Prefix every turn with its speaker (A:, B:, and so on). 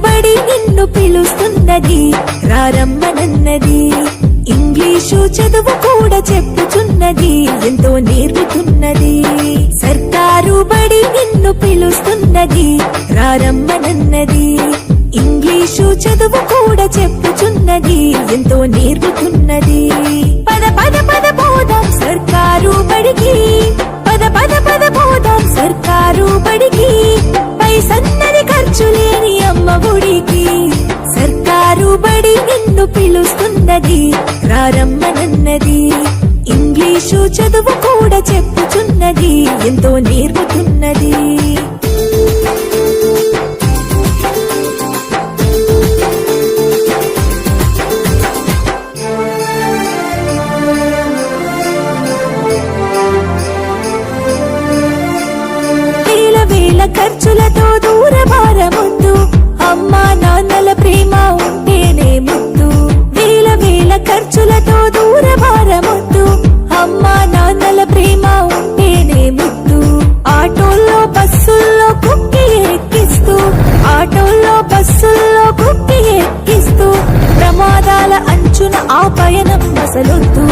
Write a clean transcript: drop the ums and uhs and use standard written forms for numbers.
A: బడి నిన్ను పిలుస్తున్నది, రారమ్మనన్నది. ఇంగ్లీషు చదువు కూడా చెప్పుచున్నది, ఎంతో నేర్పుతున్నది. సర్కారు బడి నిన్ను పిలుస్తున్నది, రారమ్మనన్నది. ఇంగ్లీషు చదువు కూడా చెప్పుచున్నది, ఎంతో నేర్పుతున్నది. పద పద పద పోదాం సర్కారు బడికి, పద పద పద పోదాం సర్కారు బడికి. పైసన్నది ఖర్చు లేని అమ్మ గుడికి. సర్కారు బడి నిన్ను పిలుస్తున్నది, రారమ్మనన్నది. ఇంగ్లీషు చదువు కూడా చెప్పుచున్నది, ఎంతో నేర్పుతున్నది. ఖర్చులతో దూరభారమొద్దు, అమ్మా నాన్నల ప్రేమ ఉంటేనే ముద్దు. వేల వేల ఖర్చులతో దూరభారమొద్దు, అమ్మా నాన్నల ప్రేమ ఉంటేనే ముద్దు. ఆటోల్లో బస్సుల్లో కుక్కి ఎక్కిస్తూ, ఆటోల్లో బస్సుల్లో కుక్కి ఎక్కిస్తూ, ప్రమాదాల అంచున ఆ పయనం అసలొద్దు.